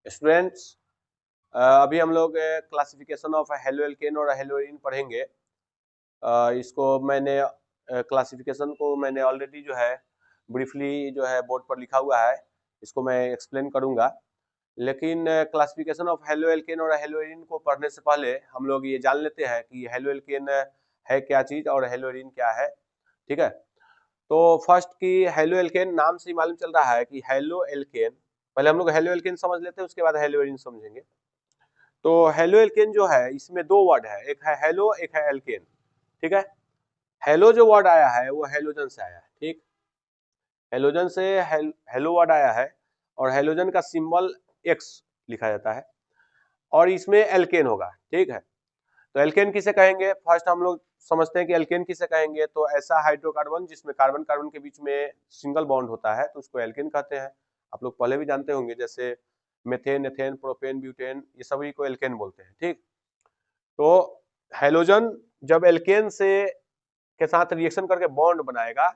Students, अभी हम लोग क्लासिफिकेशन ऑफ हेलो एल्केन और हेलो एरीन पढ़ेंगे। इसको मैंने क्लासिफिकेशन को मैंने ऑलरेडी जो है ब्रीफली जो है बोर्ड पर लिखा हुआ है, इसको मैं एक्सप्लेन करूंगा। लेकिन क्लासिफिकेशन ऑफ हेलो एल्केन और हेलो एरीन को पढ़ने से पहले हम लोग ये जान लेते हैं कि हेलो एल्केन है क्या चीज़ और हेलो एरीन क्या है। ठीक है, तो फर्स्ट की हेलो एल्केन नाम से ही मालूम चल रहा है कि हेलो एल्केन, पहले हम लोग हेलो एल्केन समझ लेते हैं, उसके बाद हेलो एरीन समझेंगे। तो हेलो एल्केन जो है इसमें दो वर्ड है, एक है हेलो, एक है एल्केन। ठीक है, हेलो जो वर्ड आया है वो हेलोजन से आया है। ठीक, हेलोजन से हेलो वर्ड आया है और हेलोजन का सिंबल एक्स लिखा जाता है और इसमें एल्केन होगा। ठीक है, तो एल्केन किसे कहेंगे? फर्स्ट हम लोग समझते हैं कि एल्केन किसे कहेंगे, तो ऐसा हाइड्रोकार्बन जिसमें कार्बन कार्बन के बीच में सिंगल बॉन्ड होता है तो उसको एल्केन कहते हैं। आप लोग पहले भी जानते होंगे, जैसे मेथेन, एथेन, प्रोपेन, ब्यूटेन, ये सभी को एल्केन बोलते हैं। ठीक, तो हेलोजन जब एल्केन से के साथ रिएक्शन करके बॉन्ड बनाएगा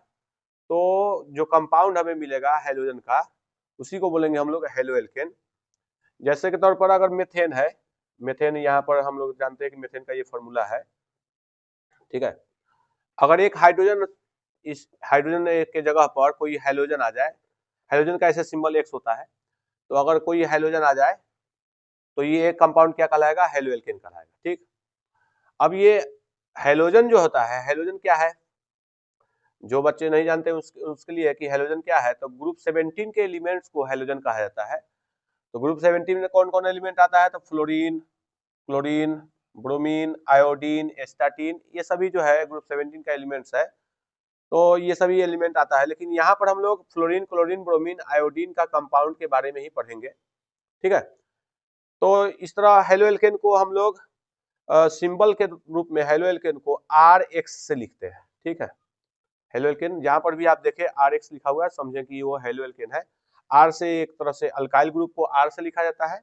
तो जो कंपाउंड हमें मिलेगा हेलोजन का, उसी को बोलेंगे हम लोग हेलो एल्केन। जैसे के तौर पर अगर मेथेन है, मेथेन यहाँ पर हम लोग जानते हैं कि मेथेन का ये फॉर्मूला है। ठीक है, अगर एक हाइड्रोजन, इस हाइड्रोजन के जगह पर कोई हेलोजन आ जाए, हेलोजन का ऐसे सिंबल एक्स होता है, तो अगर कोई हेलोजन आ जाए तो ये एक कंपाउंड क्या कहलाएगा? हेलो एल्केन कहलाएगा। ठीक, अब ये हेलोजन जो होता है, हेलोजन क्या है? जो बच्चे नहीं जानते उसके लिए कि हेलोजन क्या है, तो ग्रुप 17 के एलिमेंट्स को हेलोजन कहा जाता है। तो ग्रुप 17 में कौन कौन एलिमेंट आता है? तो fluorine, chlorine, bromine, iodine, astatine, ये सभी जो है ग्रुप 17 का एलिमेंट्स है। तो ये सभी एलिमेंट आता है, लेकिन यहाँ पर हम लोग फ्लोरीन, क्लोरीन, ब्रोमीन, आयोडीन का कंपाउंड के बारे में ही पढ़ेंगे। ठीक है, तो इस तरह हेलो एल्केन को हम लोग सिंबल के रूप में हेलो एल्केन को RX से लिखते हैं। ठीक है, हेलो एल्केन जहां पर भी आप देखें RX लिखा हुआ है, समझें कि वो हेलो एल्केन है। R से एक तरह से अल्काइल ग्रुप को R से लिखा जाता है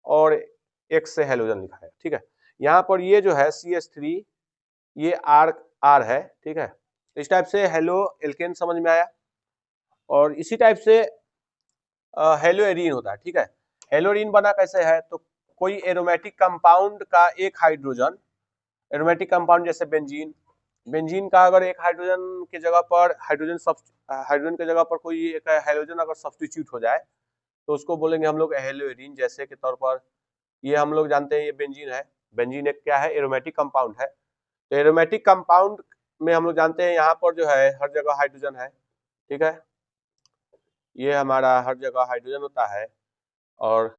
और X से हेलोजन लिखा है। ठीक है, यहाँ पर ये जो है CH3, ये R है। ठीक है, इस टाइप से हेलो एल्केन समझ में आया। और इसी टाइप से हेलो एरीन होता है। ठीक है, हेलो एरीन बना कैसे है? तो कोई एरोमेटिक कंपाउंड का एक हाइड्रोजन, एरोमेटिक कंपाउंड जैसे बेंजीन, बेंजीन का अगर एक हाइड्रोजन की जगह पर हाइड्रोजन की जगह पर कोई एक हाइड्रोजन अगर सब्स्टिट्यूट हो जाए तो उसको बोलेंगे हम लोग हेलो एरीन। जैसे के तौर पर ये हम लोग जानते हैं ये बेंजीन है, बेंजीन एक क्या है? एरोमेटिक कंपाउंड है। तो एरोमेटिक कंपाउंड में हम लोग जानते हैं यहाँ पर जो है हर जगह हाइड्रोजन है। ठीक है, ये हमारा हर जगह हाइड्रोजन होता है और